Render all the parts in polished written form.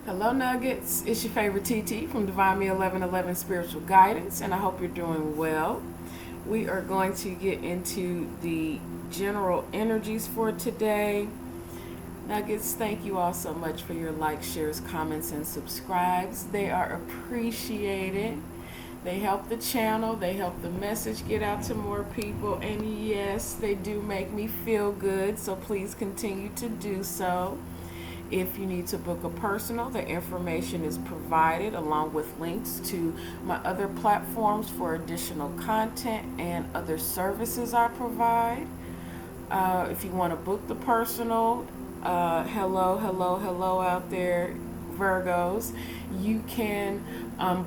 Hello, Nuggets. It's your favorite TT from Divine Me 1111 Spiritual Guidance, and I hope you're doing well. We are going to get into the general energies for today. Nuggets, thank you all so much for your likes, shares, comments, and subscribes. They are appreciated. They help the channel, they help the message get out to more people, and yes, they do make me feel good, so please continue to do so. If you need to book a personal, the information is provided along with links to my other platforms for additional content and other services I provide. If you want to book the personal, hello out there, Virgos. You can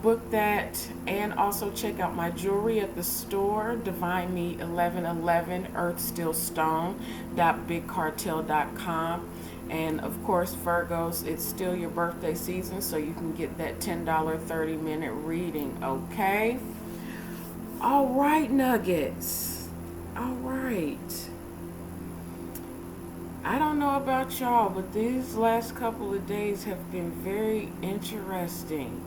book that and also check out my jewelry at the store, Divine Me 1111 earthstillstone.bigcartel.com. And of course, Virgos, it's still your birthday season, so you can get that $10 30-minute reading, okay? All right, Nuggets. All right. I don't know about y'all, but these last couple of days have been very interesting.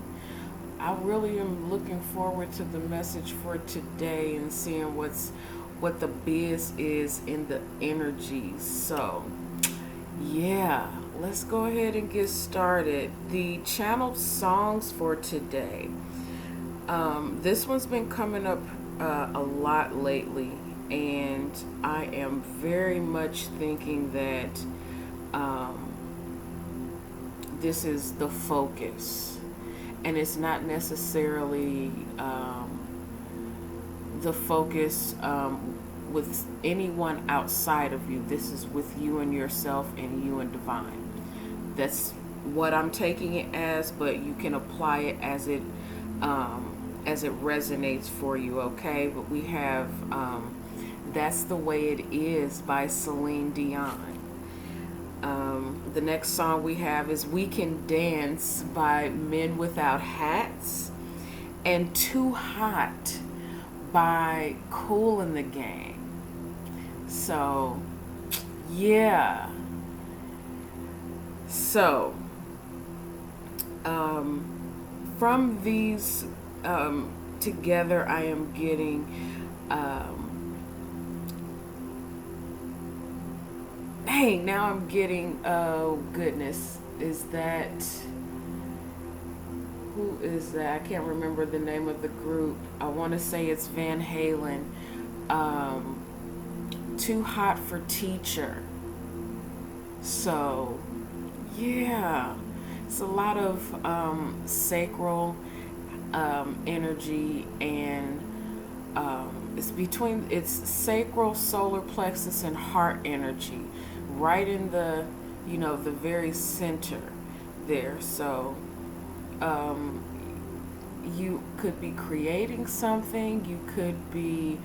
I really am looking forward to the message for today and seeing what the biz is in the energies. So, yeah, let's go ahead and get started. The channeled songs for today. This one's been coming up a lot lately, and I am very much thinking that this is the focus, and it's not necessarily the focus with anyone outside of you. This is with you and yourself and you and divine. That's what I'm taking it as, but you can apply it as it resonates for you, okay? But we have That's the Way It Is by Celine Dion. The next song we have is We Can Dance by Men Without Hats, and Too Hot by Kool and the Gang. So, yeah. So, from these together, I am getting now I'm getting, oh goodness, is that, who is that? I can't remember the name of the group. I want to say it's Van Halen. Too Hot for Teacher. So, yeah, it's a lot of sacral energy, and it's sacral, solar plexus, and heart energy, right in the the very center there. So you could be creating something, you could be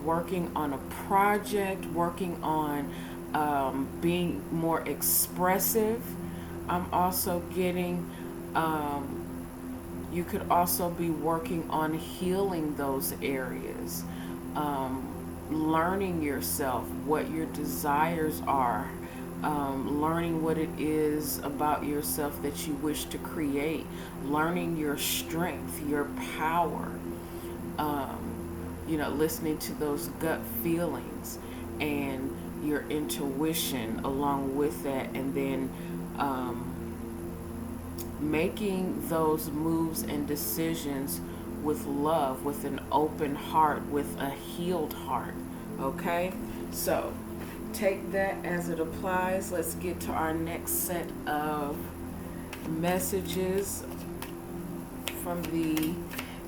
working on a project, working on being more expressive. I'm also getting you could also be working on healing those areas, learning yourself, what your desires are, learning what it is about yourself that you wish to create, learning your strength, your power, listening to those gut feelings and your intuition along with that, and then making those moves and decisions with love, with an open heart, with a healed heart. Okay? So, take that as it applies. Let's get to our next set of messages from the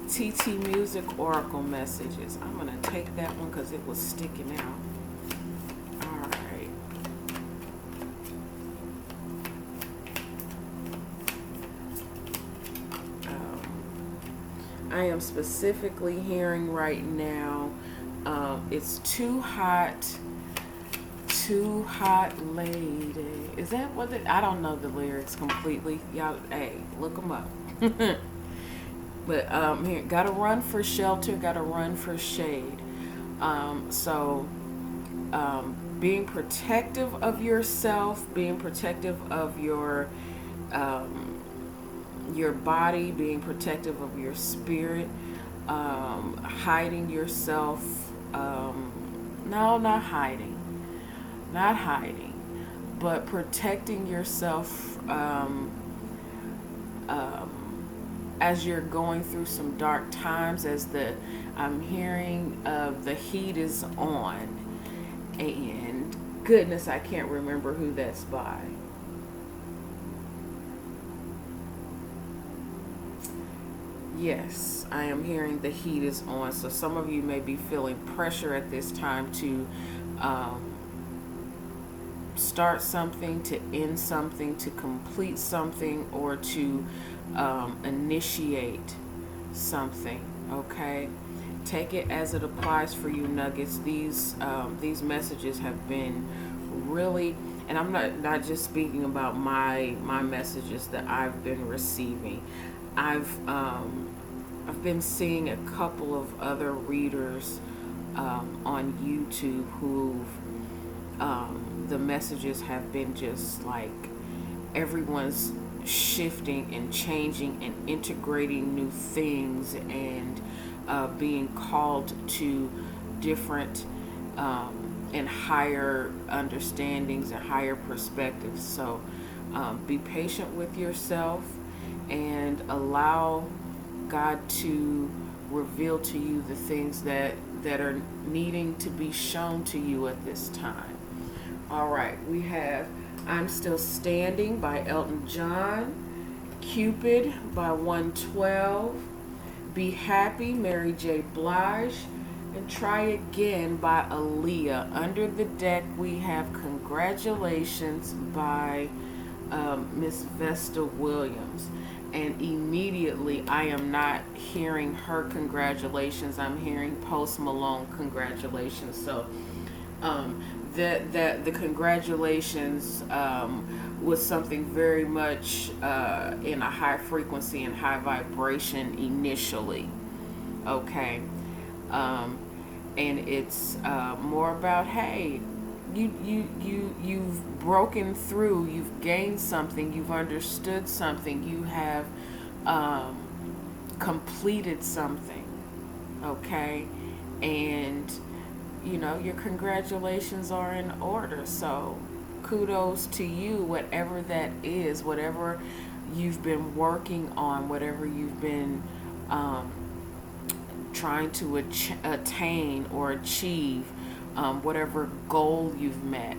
TT Music Oracle messages. I'm going to take that one because it was sticking out. I am specifically hearing right now, it's too hot lady. Is that what I don't know the lyrics completely. Y'all, hey, look them up. But here, gotta run for shelter, gotta run for shade. So being protective of yourself, being protective of your your body, being protective of your spirit, hiding yourself. No, not hiding, but protecting yourself as you're going through some dark times. As I'm hearing the heat is on, and goodness, I can't remember who that's by. Yes, I am hearing the heat is on. So some of you may be feeling pressure at this time to start something, to end something, to complete something, or to initiate something. Okay, take it as it applies for you, nuggets. These messages have been really, and I'm not just speaking about my messages that I've been receiving. I've been seeing a couple of other readers on YouTube who've the messages have been just like everyone's shifting and changing and integrating new things, and being called to different and higher understandings and higher perspectives. So be patient with yourself and allow God to reveal to you the things that are needing to be shown to you at this time. All right, we have I'm Still Standing by Elton John, Cupid by 112, Be Happy, Mary J. Blige, and Try Again by Aaliyah. Under the deck, we have Congratulations by Miss Vesta Williams. And immediately, I am not hearing her congratulations. I'm hearing Post Malone congratulations. So, the congratulations was something very much in a high frequency and high vibration initially. Okay, and it's more about, hey, you've broken through, you've gained something, you've understood something, you have completed something. Okay, and your congratulations are in order. So kudos to you, whatever that is, whatever you've been working on, whatever you've been trying to attain or achieve, whatever goal you've met.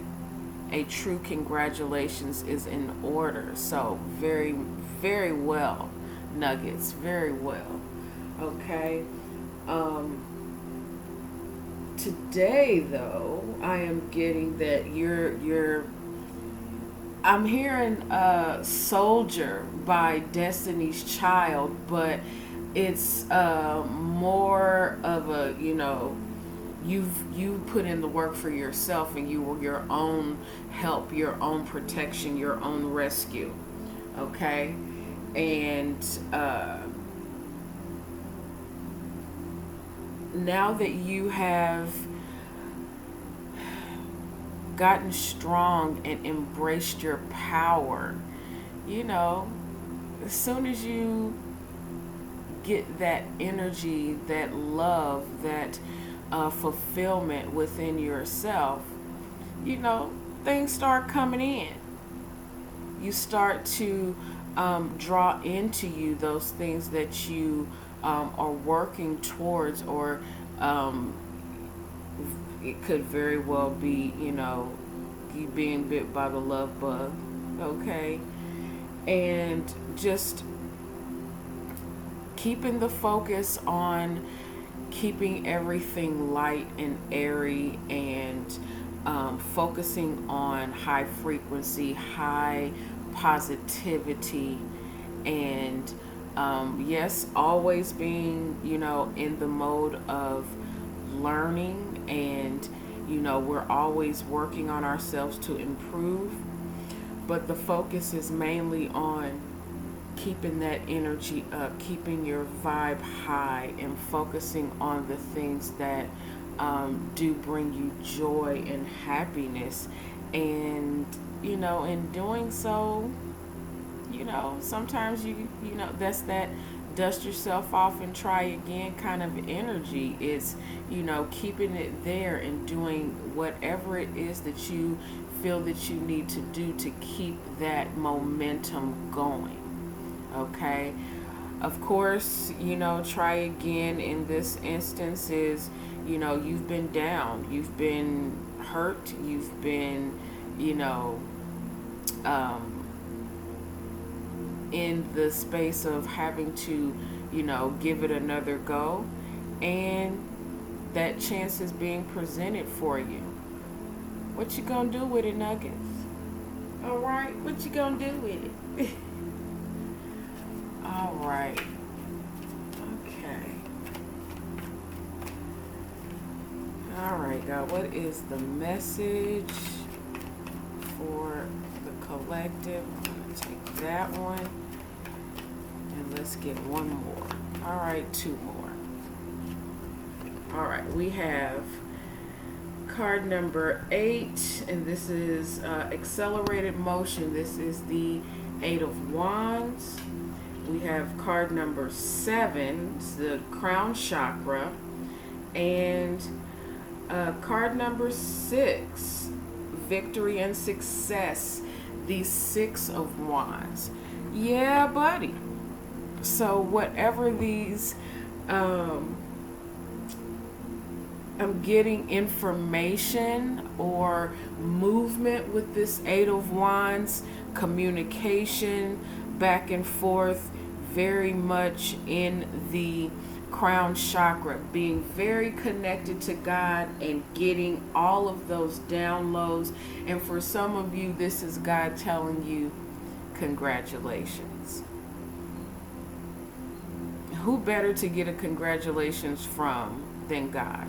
A true congratulations is in order. So very, very well, nuggets, very well. Okay. Today, though, I am getting that I'm hearing Soldier by Destiny's Child, but it's more of a, you put in the work for yourself, and you were your own help, your own protection, your own rescue. Okay? And now that you have gotten strong and embraced your power, as soon as you get that energy, that love, that fulfillment within yourself, things start coming in. You start to draw into you those things that you are working towards, or it could very well be, you being bit by the love bug. Okay, and just keeping the focus on keeping everything light and airy, and focusing on high frequency, high positivity, and yes, always being, in the mode of learning, and, we're always working on ourselves to improve, but the focus is mainly on keeping that energy up, keeping your vibe high, and focusing on the things that do bring you joy and happiness. And, in doing so, sometimes that's that dust yourself off and try again kind of energy. It's, keeping it there and doing whatever it is that you feel that you need to do to keep that momentum going. Okay? Of course, try again in this instance is, you've been down, you've been hurt, you've been, in the space of having to, give it another go, and that chance is being presented for you. What you gonna do with it, Nuggets? All right, what you gonna do with it? All right. Okay. All right, God. What is the message for the collective? I'm gonna take that one. And let's get one more. All right, two more. All right, we have card number 8, and this is accelerated motion. This is the 8 of Wands. We have card number 7, the crown chakra, and card number 6, victory and success, the 6 of Wands. Yeah, buddy. So whatever these, I'm getting information or movement with this 8 of Wands, communication back and forth, very much in the crown chakra, being very connected to God and getting all of those downloads. And for some of you, this is God telling you, congratulations. Who better to get a congratulations from than God?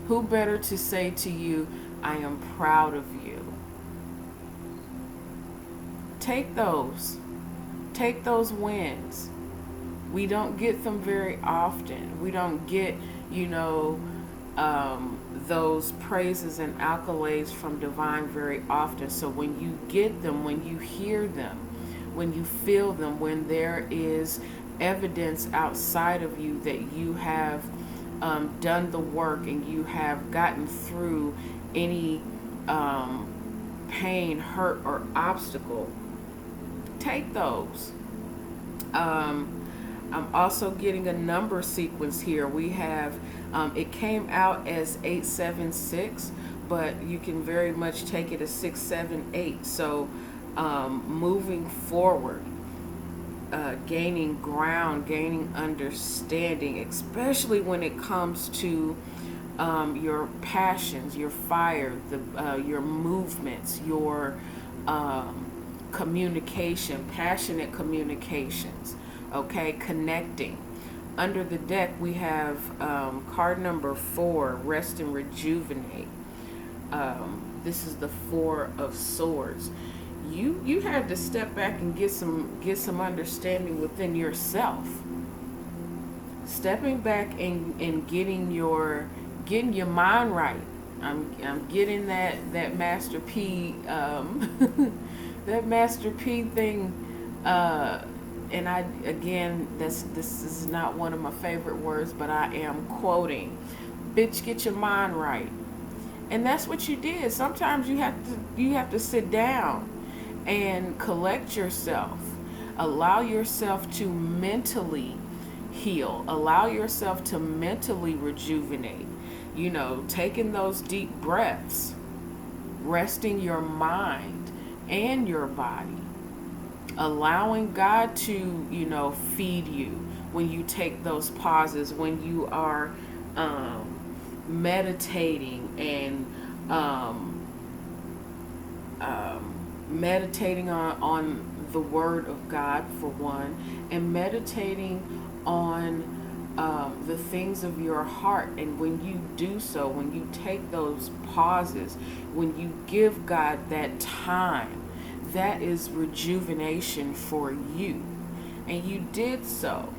Who better to say to you, I am proud of you? Take those wins. We don't get them very often. We don't get, those praises and accolades from divine very often. So when you get them, when you hear them, when you feel them, when there is evidence outside of you that you have done the work and you have gotten through any pain, hurt, or obstacle, take those. I'm also getting a number sequence here. We have, it came out as 876, but you can very much take it as 678. So moving forward, gaining ground, gaining understanding, especially when it comes to your passions, your fire, your movements, your communication, passionate communications. Okay, connecting. Under the deck, we have card number 4, rest and rejuvenate. This is the 4 of Swords. You had to step back and get some understanding within yourself. Stepping back and getting your mind right. I'm getting that Master P that Master P thing. And this is not one of my favorite words, but I am quoting, bitch, get your mind right. And that's what you did. Sometimes you have to sit down and collect yourself. Allow yourself to mentally heal. Allow yourself to mentally rejuvenate. Taking those deep breaths, resting your mind and your body. Allowing God to, feed you when you take those pauses, when you are meditating and meditating on the Word of God, for one, and meditating on the things of your heart. And when you do so, when you take those pauses, when you give God that time, that is rejuvenation for you. And you did so.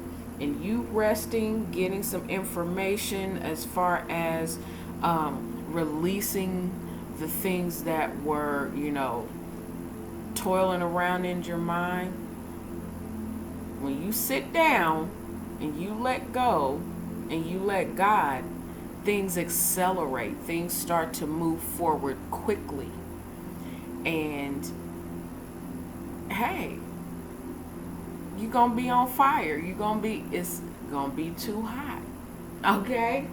And you resting, getting some information as far as releasing the things that were, toiling around in your mind. when you sit down and you let go and you let God, things accelerate. Things start to move forward quickly. And hey, you're going to be on fire. It's going to be too hot. Okay?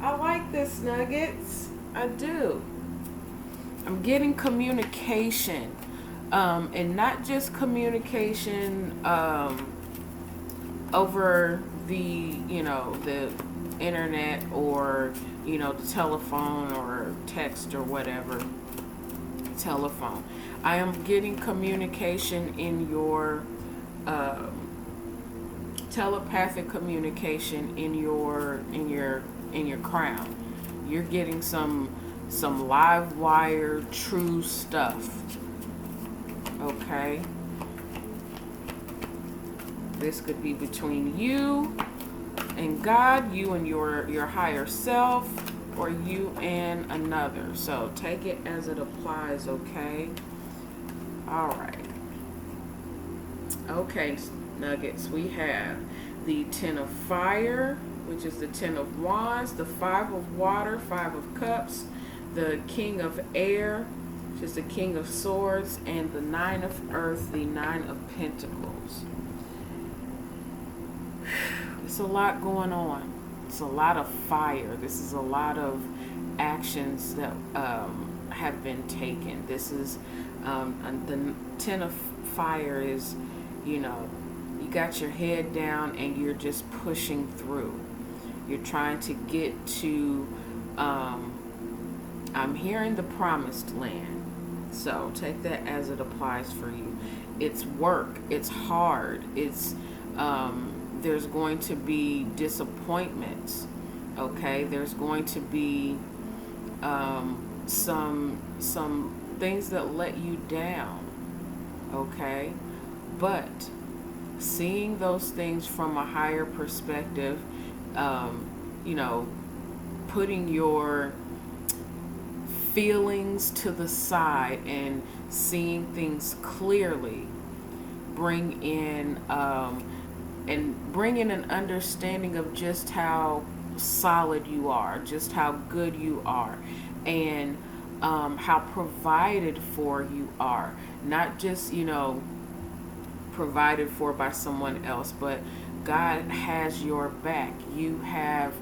I like this, Nuggets. I do. I'm getting communication. And not just communication over the internet or, the telephone or text or whatever. Telephone. I am getting communication in your telepathic communication in your crown. You're getting some live wire true stuff. Okay? This could be between you and God, you and your higher self, or you and another. So take it as it applies, okay? All right. Okay, Nuggets, we have the 10 of fire, which is the 10 of wands, the 5 of water, 5 of cups, the king of air, which is the king of swords, and the 9 of earth, the 9 of pentacles. It's a lot going on. It's a lot of fire. This is a lot of actions that have been taken. This is the 10 of fire is, you got your head down and you're just pushing through. You're trying to get to, I'm hearing the promised land. So take that as it applies for you. It's work. It's hard. It's, there's going to be disappointments. Okay. There's going to be, some things that let you down. Okay. But seeing those things from a higher perspective, putting your feelings to the side and seeing things clearly, bring in an understanding of just how solid you are, just how good you are, and how provided for you are. Not just, provided for by someone else, but God has your back. You have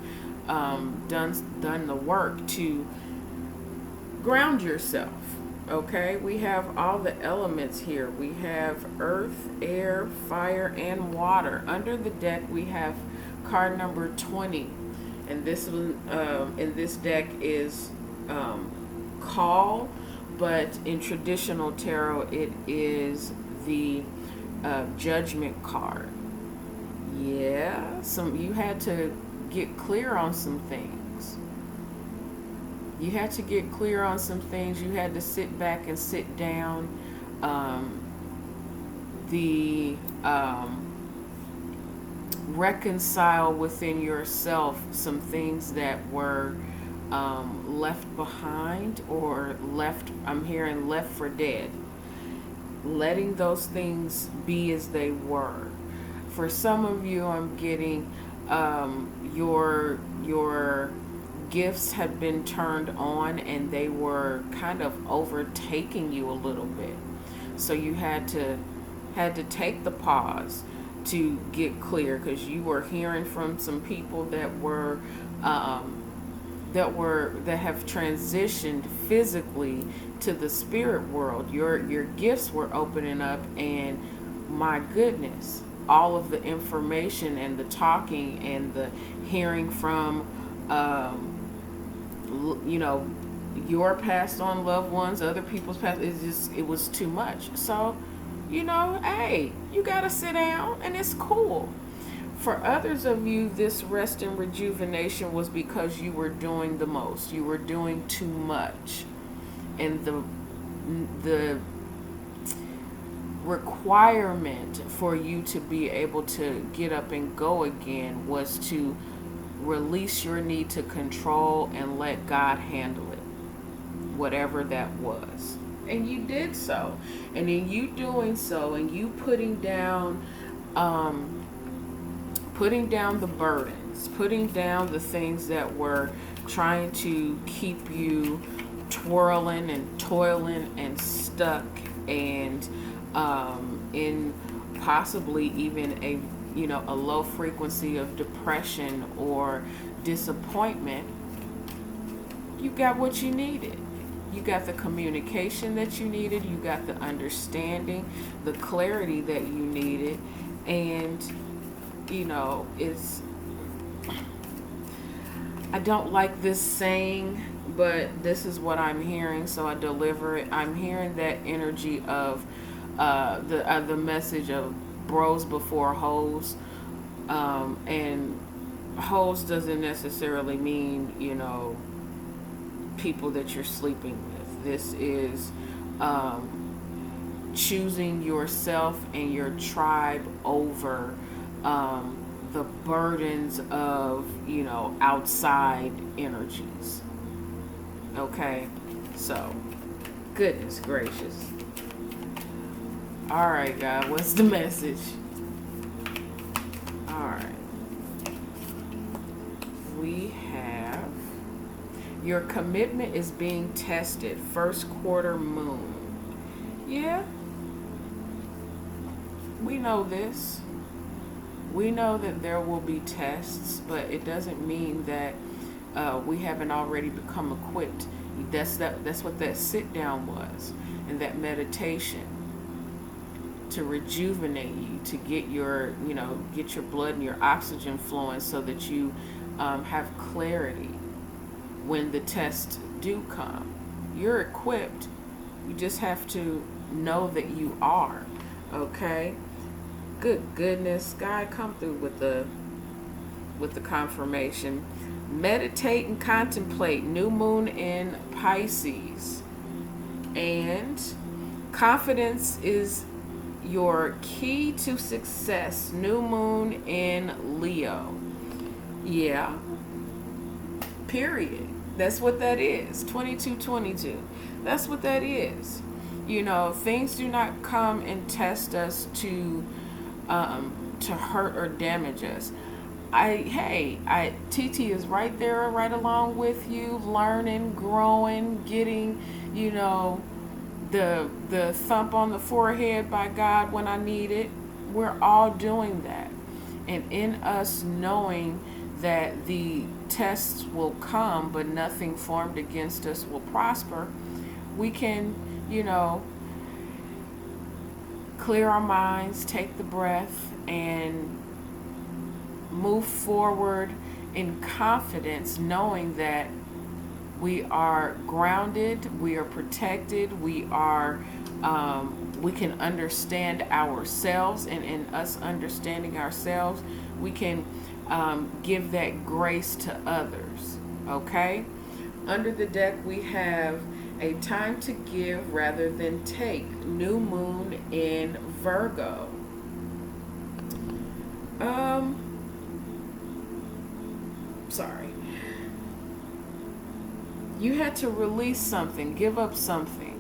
done the work to ground yourself. Okay, we have all the elements here. We have earth, air, fire, and water. Under the deck, we have card number 20, and this one in this deck is call, but in traditional tarot, it is the judgment card. Yeah, you had to get clear on some things. You had to get clear on some things. You had to sit back and sit down. Reconcile within yourself some things that were left behind or I'm hearing left for dead. Letting those things be as they were. For some of you, I'm getting your gifts had been turned on and they were kind of overtaking you a little bit. So you had to take the pause to get clear, because you were hearing from some people that have transitioned physically to the spirit world. Your gifts were opening up, and my goodness, all of the information and the talking and the hearing from your passed on loved ones, other people's past, it was too much. So hey, you gotta sit down, and it's cool. For others of you, this rest and rejuvenation was because you were doing the most. You were doing too much. And the requirement for you to be able to get up and go again was to release your need to control and let God handle it, whatever that was. And you did so. And in you doing so, and you putting down um, putting down the burdens, putting down the things that were trying to keep you twirling and toiling and stuck, and in possibly even a low frequency of depression or disappointment. You got what you needed. You got the communication that you needed. You got the understanding, the clarity that you needed. And, I don't like this saying, but this is what I'm hearing, so I deliver it. I'm hearing that energy of the message of bros before hoes. And hoes doesn't necessarily mean, people that you're sleeping with. This is choosing yourself and your tribe over the burdens of, outside energies. Okay? So, goodness gracious. All right, God, what's the message? All right. We have your commitment is being tested. First quarter moon. Yeah. We know this. We know that there will be tests, but it doesn't mean that we haven't already become equipped. That's what that sit down was, and that meditation to rejuvenate you, to get your blood and your oxygen flowing, so that you have clarity when the tests do come. You're equipped. You just have to know that you are. Okay. Good goodness, God, come through with the confirmation. Meditate and contemplate. New moon in Pisces. And confidence is your key to success. New moon in Leo. Yeah. Period. That's what that is. 2222. That's what that is. Things do not come and test us to hurt or damage us. TT is right there, right along with you, learning, growing, getting, the thump on the forehead by God when I need it. We're all doing that. And in us knowing that the tests will come, but nothing formed against us will prosper, we can, clear our minds, take the breath, and move forward in confidence, knowing that we are grounded, we are protected, we can understand ourselves, and in us understanding ourselves, we can give that grace to others. Okay? Under the deck, we have a time to give rather than take. New moon in Virgo. Sorry. You had to release something, give up something,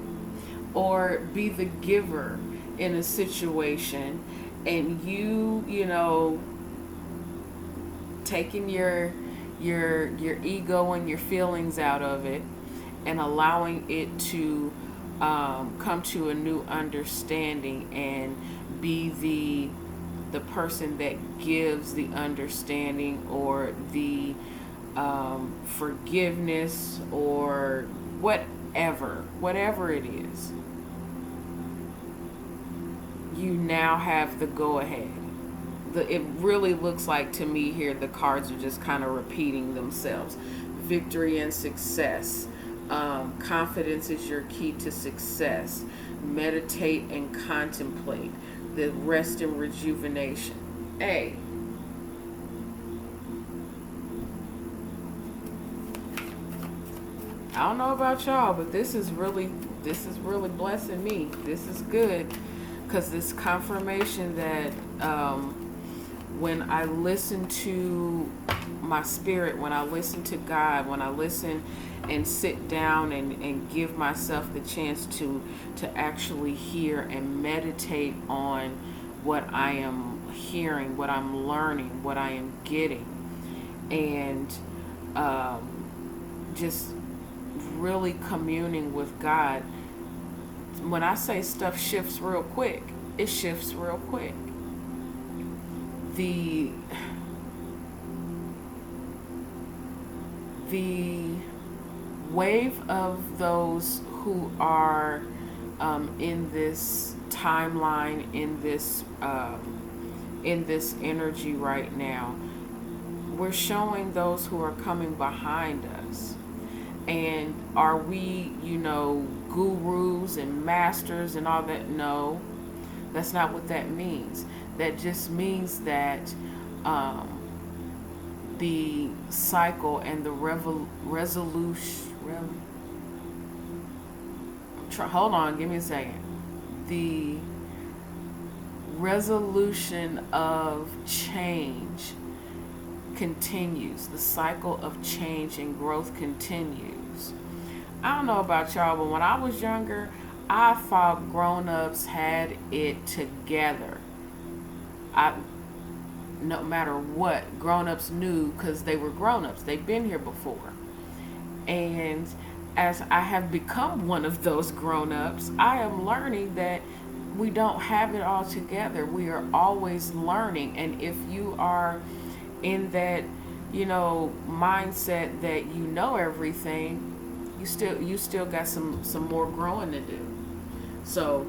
or be the giver in a situation, and you taking your ego and your feelings out of it, and allowing it to come to a new understanding, and be the person that gives the understanding, or the forgiveness, or whatever it is. You now have the go ahead. It really looks like to me here the cards are just kind of repeating themselves. Victory and success. Confidence is your key to success. Meditate and contemplate. The rest and rejuvenation. I don't know about y'all, but this is really blessing me. This is good, because this confirmation that when I listen to my spirit, when I listen to God, when I listen and sit down and give myself the chance to actually hear and meditate on what I am hearing, what I'm learning, what I am getting, and just really communing with God. When I say stuff shifts real quick, it shifts real quick. The wave of those who are in this timeline, in this energy right now, we're showing those who are coming behind us. And are we, gurus and masters and all that? No, that's not what that means. That just means that the cycle and the hold on, give me a second. The resolution of change continues. The cycle of change and growth continues. I don't know about y'all, but when I was younger, I thought grown-ups had it together. No matter what, grown-ups knew because they were grown-ups. They've been here before. And as I have become one of those grown-ups, I am learning that we don't have it all together. We are always learning. And if you are in that, mindset that you know everything, you still got some more growing to do. So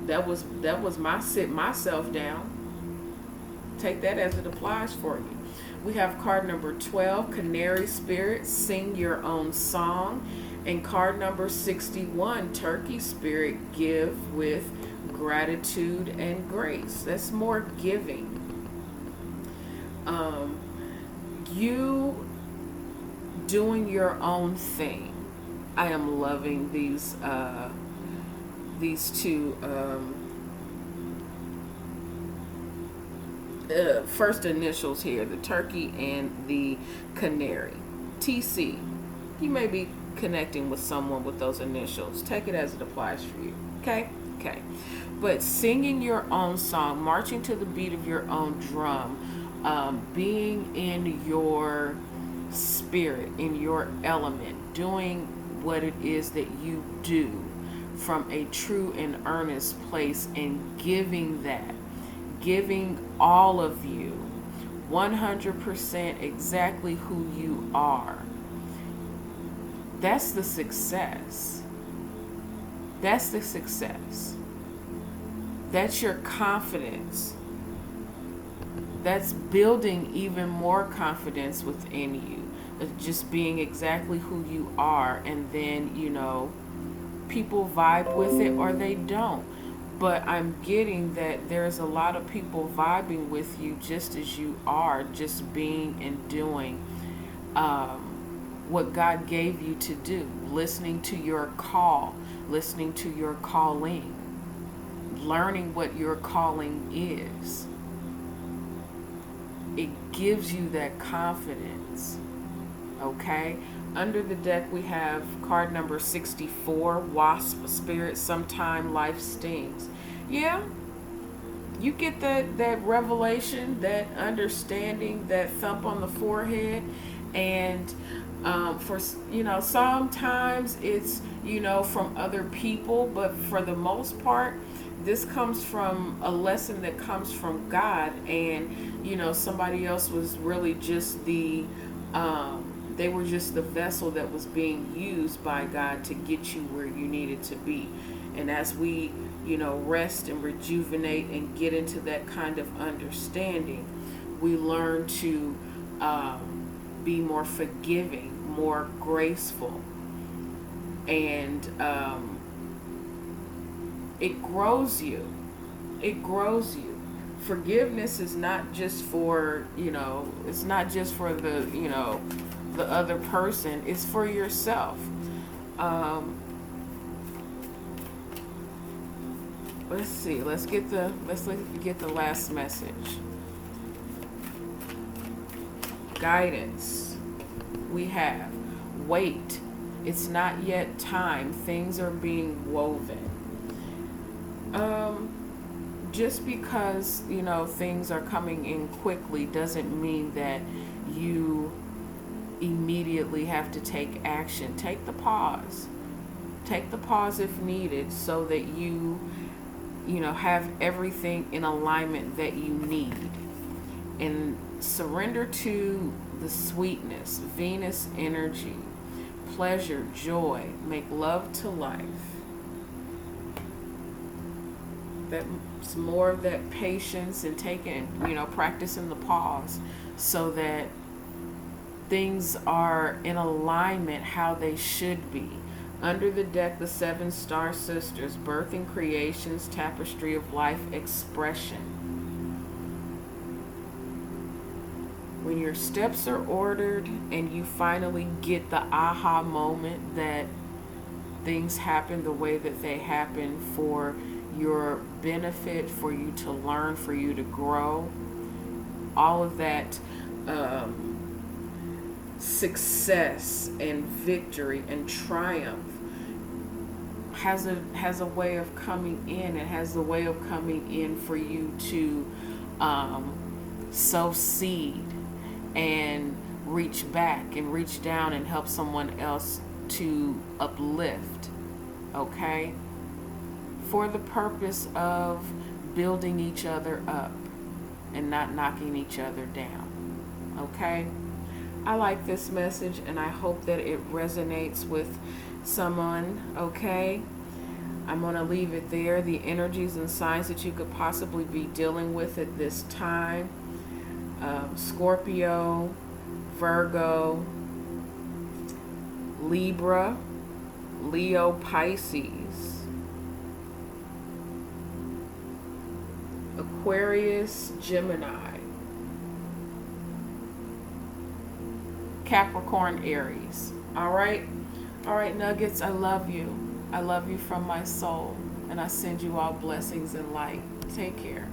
that was my sit myself down. Take that as it applies for you. We have card number 12, Canary Spirit, Sing Your Own Song. And card number 61, Turkey Spirit, Give with Gratitude and Grace. That's more giving. You doing your own thing. I am loving these two first initials here, the turkey and the canary. TC. You may be connecting with someone with those initials. Take it as it applies for you. Okay? But singing your own song, marching to the beat of your own drum, being in your spirit, in your element, doing what it is that you do from a true and earnest place, and giving all of you 100% exactly who you are. That's the success. That's the success. That's your confidence. That's building even more confidence within you. Just being exactly who you are. And then, people vibe with it or they don't. But I'm getting that there's a lot of people vibing with you just as you are, just being and doing what God gave you to do. Listening to your call, listening to your calling, learning what your calling is. It gives you that confidence. Okay? Under the deck we have card number 64, Wasp Spirit, Sometime Life Stings. Yeah, you get that revelation, that understanding, that thump on the forehead. And for sometimes it's from other people, but for the most part this comes from a lesson that comes from God. And somebody else was really just they were just the vessel that was being used by God to get you where you needed to be. And as we rest and rejuvenate and get into that kind of understanding, we learn to be more forgiving, more graceful, and it grows you. Forgiveness is not just for it's not just for the other person. It's for yourself. Let's see. Let's get the last message. Guidance. We have wait. It's not yet time. Things are being woven. just because, things are coming in quickly doesn't mean that you immediately have to take action. Take the pause. Take the pause if needed so that you have everything in alignment that you need. And surrender to the sweetness, Venus energy, pleasure, joy, make love to life. That's more of that patience and taking, practicing the pause so that things are in alignment how they should be. Under the deck, the 7 star sisters, birthing creations, tapestry of life, expression. When your steps are ordered and you finally get the aha moment that things happen the way that they happen for your benefit, for you to learn, for you to grow, all of that success and victory and triumph has a way of coming in. It has the way of coming in for you to sow seed and reach back and reach down and help someone else to uplift, okay? For the purpose of building each other up and not knocking each other down, okay? I like this message and I hope that it resonates with someone, okay? I'm going to leave it there. The energies and signs that you could possibly be dealing with at this time. Scorpio, Virgo, Libra, Leo, Pisces, Aquarius, Gemini, Capricorn, Aries. All right, Nuggets, I love you. I love you from my soul, and I send you all blessings and light. Take care.